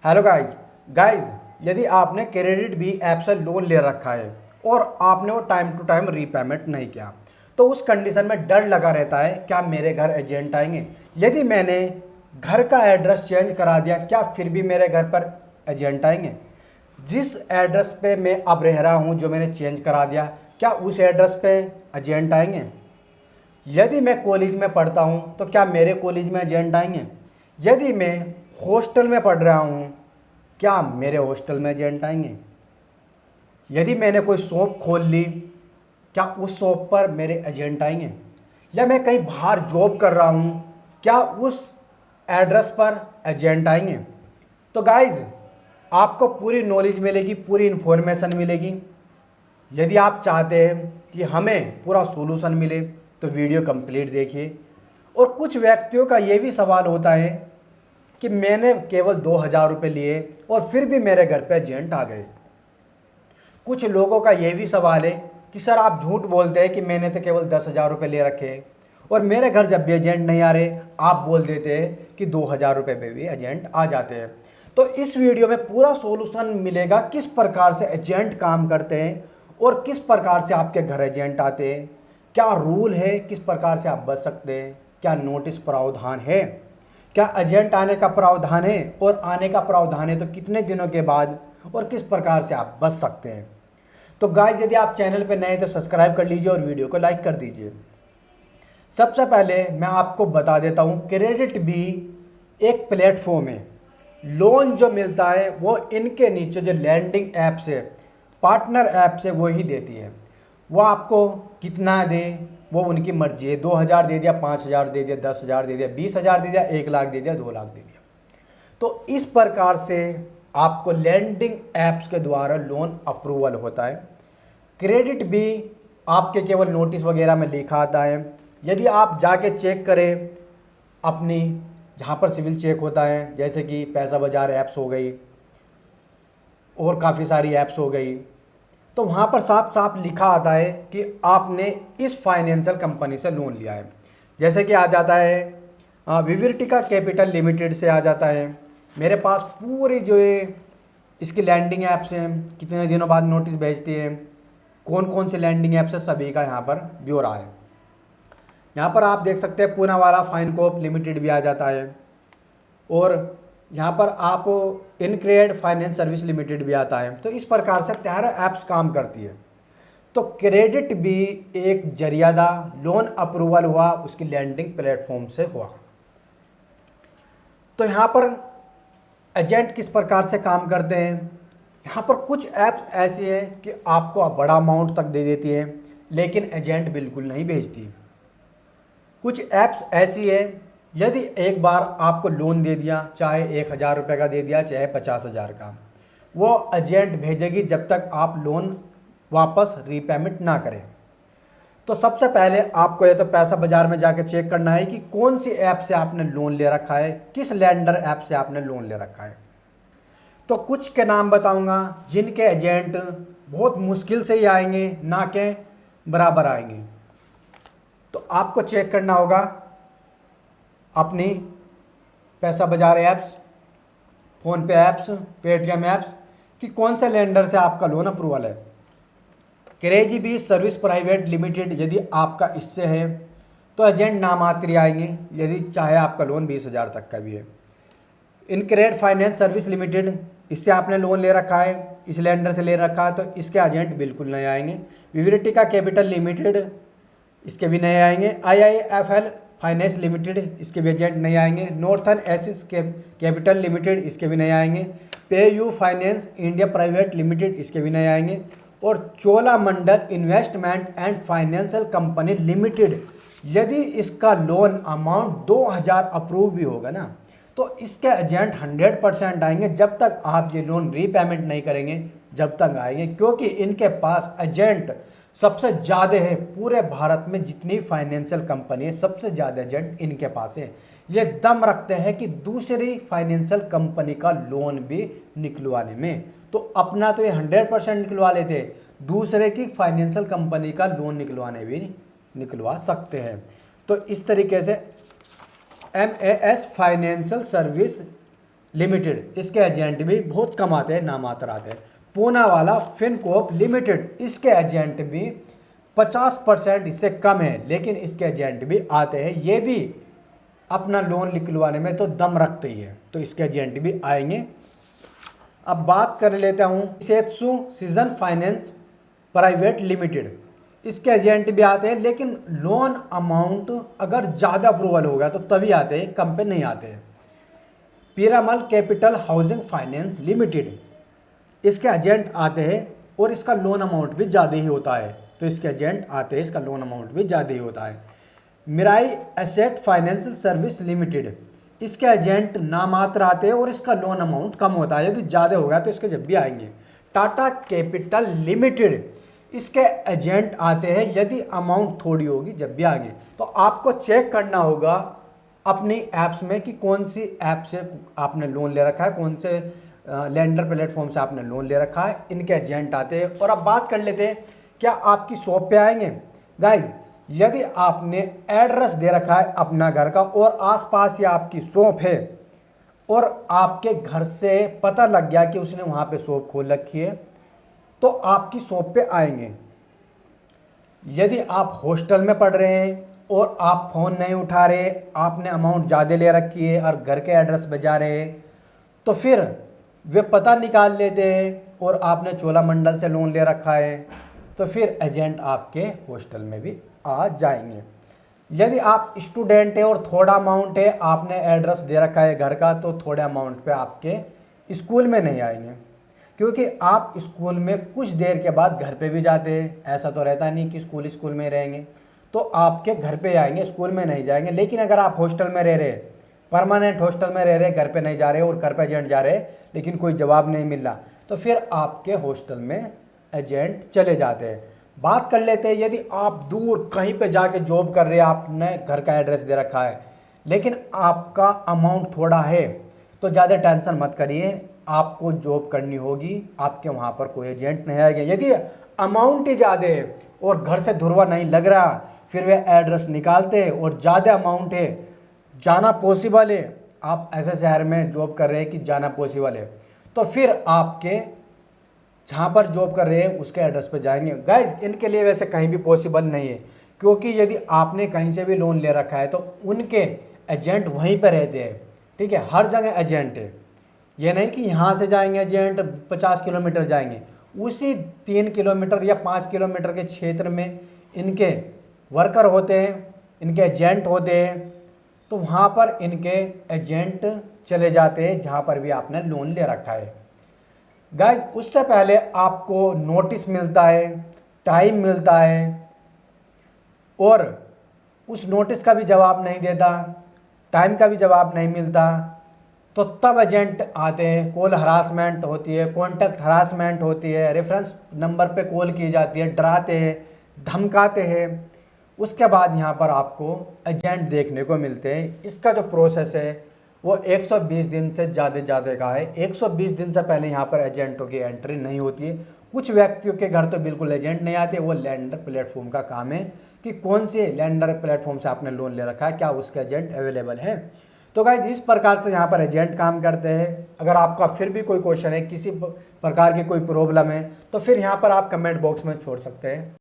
Hello guys guys यदि आपने credit B app से लोन ले रखा है और आपने वो टाइम टू टाइम रीपेमेंट नहीं किया तो उस कंडीशन में डर लगा रहता है क्या मेरे घर एजेंट आएंगे। यदि मैंने घर का एड्रेस चेंज करा दिया क्या फिर भी मेरे घर पर एजेंट आएंगे। जिस एड्रेस पे मैं अब रह रहा हूँ जो मैंने चेंज करा दिया क्या उस एड्रेस पे एजेंट आएंगे। यदि मैं कॉलेज में पढ़ता हूँ तो क्या मेरे कॉलेज में एजेंट आएंगे। यदि मैं हॉस्टल में पढ़ रहा हूँ क्या मेरे हॉस्टल में एजेंट आएंगे। यदि मैंने कोई शॉप खोल ली क्या उस शॉप पर मेरे एजेंट आएंगे। या मैं कहीं बाहर जॉब कर रहा हूँ क्या उस एड्रेस पर एजेंट आएंगे। तो गाइज आपको पूरी नॉलेज मिलेगी, पूरी इन्फॉर्मेशन मिलेगी। यदि आप चाहते हैं कि हमें पूरा सॉल्यूशन मिले तो वीडियो कंप्लीट देखिए। और कुछ व्यक्तियों का ये भी सवाल होता है कि मैंने केवल 2,000 रुपये लिए और फिर भी मेरे घर पे एजेंट आ गए। कुछ लोगों का ये भी सवाल है कि सर आप झूठ बोलते हैं कि मैंने तो केवल 10,000 रुपये ले रखे हैं और मेरे घर जब भी एजेंट नहीं आ रहे आप बोल देते हैं कि 2,000 रुपये पे भी एजेंट आ जाते हैं। तो इस वीडियो में पूरा सॉल्यूशन मिलेगा किस प्रकार से एजेंट काम करते हैं और किस प्रकार से आपके घर एजेंट आते हैं, क्या रूल है, किस प्रकार से आप बच सकते हैं, क्या नोटिस प्रावधान है, क्या एजेंट आने का प्रावधान है और आने का प्रावधान है तो कितने दिनों के बाद और किस प्रकार से आप बच सकते हैं। तो गाइस यदि आप चैनल पर नए तो सब्सक्राइब कर लीजिए और वीडियो को लाइक कर दीजिए। सबसे पहले मैं आपको बता देता हूं क्रेडिट बी एक प्लेटफॉर्म है। लोन जो मिलता है वो इनके नीचे जो लैंडिंग ऐप्स है, पार्टनर ऐप्स है, वो ही देती है। वो आपको कितना दे वो उनकी मर्जी है। 2,000 दे दिया, 5,000 दे दिया, 10,000 दे दिया, 20,000 दे दिया, 1 लाख दे दिया, 2 लाख दे दिया। तो इस प्रकार से आपको लैंडिंग ऐप्स के द्वारा लोन अप्रूवल होता है। क्रेडिट भी आपके केवल नोटिस वगैरह में लिखा आता है। यदि आप जाके चेक करें अपनी जहाँ पर सिविल चेक होता है जैसे कि पैसा बाजार ऐप्स हो गई और काफ़ी सारी ऐप्स हो गई, तो वहाँ पर साफ साफ लिखा आता है कि आपने इस फाइनेंशियल कंपनी से लोन लिया है। जैसे कि आ जाता है विवर्टिका कैपिटल लिमिटेड से आ जाता है। मेरे पास पूरी जो है इसकी लैंडिंग ऐप्स हैं, कितने दिनों बाद नोटिस भेजती है, कौन कौन से लैंडिंग ऐप्स है, सभी का यहाँ पर ब्यौरा है। यहाँ पर आप देख सकते हैं पूनावाला फाइनकॉर्प लिमिटेड भी आ जाता है और यहाँ पर आप इनक्रेड फाइनेंस सर्विस लिमिटेड भी आता है। तो इस प्रकार से 13 ऐप्स काम करती है। तो क्रेडिट भी एक जरियादा लोन अप्रूवल हुआ उसकी लैंडिंग प्लेटफॉर्म से हुआ। तो यहाँ पर एजेंट किस प्रकार से काम करते हैं, यहाँ पर कुछ ऐप्स ऐसी हैं कि आपको बड़ा अमाउंट तक दे देती है लेकिन एजेंट बिल्कुल नहीं भेजती। कुछ ऐप्स ऐसी है यदि एक बार आपको लोन दे दिया, चाहे 1,000 रुपये का दे दिया चाहे 50,000 का, वो एजेंट भेजेगी जब तक आप लोन वापस रीपेमेंट ना करें। तो सबसे पहले आपको ये तो पैसा बाजार में जाकर चेक करना है कि कौन सी ऐप से आपने लोन ले रखा है, किस लेंडर ऐप से आपने लोन ले रखा है। तो कुछ के नाम बताऊंगा जिनके एजेंट बहुत मुश्किल से ही आएंगे, ना के बराबर आएंगे। तो आपको चेक करना होगा अपनी Paisabazaar apps, PhonePe apps, Paytm apps कि कौन से लेंडर से आपका लोन अप्रूवल है। Crazy bee service private limited यदि आपका इससे है तो एजेंट नामात्र आएंगे यदि चाहे आपका लोन 20,000 तक का भी है। इनक्रेड फाइनेंस सर्विस लिमिटेड इससे आपने लोन ले रखा है, इस लेंडर से ले रखा है, तो इसके एजेंट बिल्कुल नहीं आएंगे। विवर्टिका कैपिटल लिमिटेड इसके भी नहीं आएंगे। IIFL फाइनेंस लिमिटेड इसके भी एजेंट नहीं आएंगे। नॉर्थन एसिस कैपिटल लिमिटेड इसके भी नहीं आएंगे। पे you finance India private limited इसके भी नहीं आएंगे। और Cholamandalam investment and financial company limited यदि इसका लोन अमाउंट 2,000 अप्रूव भी होगा ना तो इसके एजेंट 100% आएंगे। जब तक आप ये लोन रीपेमेंट नहीं करेंगे जब तक आएंगे, क्योंकि इनके पास एजेंट सबसे ज़्यादा है। पूरे भारत में जितनी फाइनेंशियल कंपनी है सबसे ज़्यादा एजेंट इनके पास है। ये दम रखते हैं कि दूसरी फाइनेंशियल कंपनी का लोन भी निकलवाने में। तो अपना तो ये 100% निकलवा लेते, दूसरे की फाइनेंशियल कंपनी का लोन निकलवाने भी निकलवा सकते हैं। तो इस तरीके से MAS फाइनेंशियल सर्विस लिमिटेड, इसके एजेंट भी बहुत कम आते हैं, नामात्र आते हैं। पूना वाला फिनकॉर्प लिमिटेड, इसके एजेंट भी 50% इससे कम है, लेकिन इसके एजेंट भी आते हैं। ये भी अपना लोन निकलवाने में तो दम रखते ही है, तो इसके एजेंट भी आएंगे। अब बात कर लेता हूँ सेत्सु सीजन फाइनेंस प्राइवेट लिमिटेड, इसके एजेंट भी आते हैं, लेकिन लोन अमाउंट अगर ज़्यादा अप्रूवल हो गया तो तभी आते हैं, कम पे नहीं आते हैं। Piramal capital housing finance limited, इसके एजेंट आते हैं और इसका लोन अमाउंट भी ज़्यादा ही होता है, तो इसके एजेंट आते हैं, इसका लोन अमाउंट भी ज़्यादा ही होता है। Mirae asset financial service limited, इसके एजेंट नामात्र आते हैं और इसका लोन अमाउंट कम होता है, यदि ज़्यादा होगा तो इसके जब भी आएंगे। टाटा कैपिटल लिमिटेड, इसके एजेंट आते हैं यदि अमाउंट थोड़ी होगी, जब भी आएंगे। तो आपको चेक करना होगा अपनी ऐप्स में कि कौन सी ऐप से आपने लोन ले रखा है, कौन से लेंडर प्लेटफॉर्म से आपने लोन ले रखा है, इनके एजेंट आते हैं। और अब बात कर लेते हैं क्या आपकी शॉप पे आएंगे। गाइज, यदि आपने एड्रेस दे रखा है अपना घर का और आसपास या आपकी शॉप है और आपके घर से पता लग गया कि उसने वहाँ पे शॉप खोल रखी है, तो आपकी शॉप पे आएंगे। यदि आप हॉस्टल में पढ़ रहे हैं और आप फ़ोन नहीं उठा रहे, आपने अमाउंट ज़्यादा ले रखी है और घर के एड्रेस पे जा रहे हैं, तो फिर वे पता निकाल लेते हैं और आपने चोलामंडल से लोन ले रखा है, तो फिर एजेंट आपके हॉस्टल में भी आ जाएंगे। यदि आप स्टूडेंट है और थोड़ा अमाउंट है, आपने एड्रेस दे रखा है घर का, तो थोड़े अमाउंट पे आपके स्कूल में नहीं आएंगे, क्योंकि आप स्कूल में कुछ देर के बाद घर पे भी जाते हैं। ऐसा तो रहता नहीं कि स्कूल में रहेंगे, तो आपके घर पे आएंगे, स्कूल में नहीं जाएंगे। लेकिन अगर आप हॉस्टल में रह रहे, परमानेंट हॉस्टल में रह रहे, घर पे नहीं जा रहे और घर पे एजेंट जा रहे लेकिन कोई जवाब नहीं मिल रहा, तो फिर आपके हॉस्टल में एजेंट चले जाते हैं। बात कर लेते हैं यदि आप दूर कहीं पे जाके जॉब कर रहे हैं, आपने घर का एड्रेस दे रखा है लेकिन आपका अमाउंट थोड़ा है, तो ज़्यादा टेंशन मत करिए, आपको जॉब करनी होगी, आपके वहाँ पर कोई एजेंट नहीं आएगा। यदि अमाउंट ही ज़्यादा है और घर से धुरवा नहीं लग रहा, फिर वे एड्रेस निकालते हैं और ज़्यादा अमाउंट है, जाना पॉसिबल है, आप ऐसे शहर में जॉब कर रहे हैं कि जाना पॉसिबल है, तो फिर आपके जहाँ पर जॉब कर रहे हैं उसके एड्रेस पे जाएंगे। गाइज, इनके लिए वैसे कहीं भी पॉसिबल नहीं है, क्योंकि यदि आपने कहीं से भी लोन ले रखा है तो उनके एजेंट वहीं पर रहते हैं। ठीक है, हर जगह एजेंट है, ये नहीं कि यहाँ से जाएंगे एजेंट 50 किलोमीटर जाएंगे, उसी 3 किलोमीटर या 5 किलोमीटर के क्षेत्र में इनके वर्कर होते हैं, इनके एजेंट होते हैं, तो वहाँ पर इनके एजेंट चले जाते हैं जहाँ पर भी आपने लोन ले रखा है। गाइज, उससे पहले आपको नोटिस मिलता है, टाइम मिलता है, और उस नोटिस का भी जवाब नहीं देता, टाइम का भी जवाब नहीं मिलता, तो तब एजेंट आते हैं। कॉल हरासमेंट होती है, कॉन्टैक्ट हरासमेंट होती है, रेफरेंस नंबर पे कॉल की जाती है, डराते हैं, धमकाते हैं। उसके बाद यहाँ पर आपको एजेंट देखने को मिलते हैं। इसका जो प्रोसेस है वो 120 दिन से ज़्यादा का है। 120 दिन से पहले यहाँ पर एजेंटों की एंट्री नहीं होती है। कुछ व्यक्तियों के घर तो बिल्कुल एजेंट नहीं आते, वो लैंडर प्लेटफॉर्म का काम है कि कौन से लैंडर प्लेटफॉर्म से आपने लोन ले रखा है, क्या उसके एजेंट अवेलेबल है। तो गाइस, इस प्रकार से यहाँ पर एजेंट काम करते हैं। अगर आपका फिर भी कोई क्वेश्चन है, किसी प्रकार की कोई प्रॉब्लम है, तो फिर यहाँ पर आप कमेंट बॉक्स में छोड़ सकते हैं।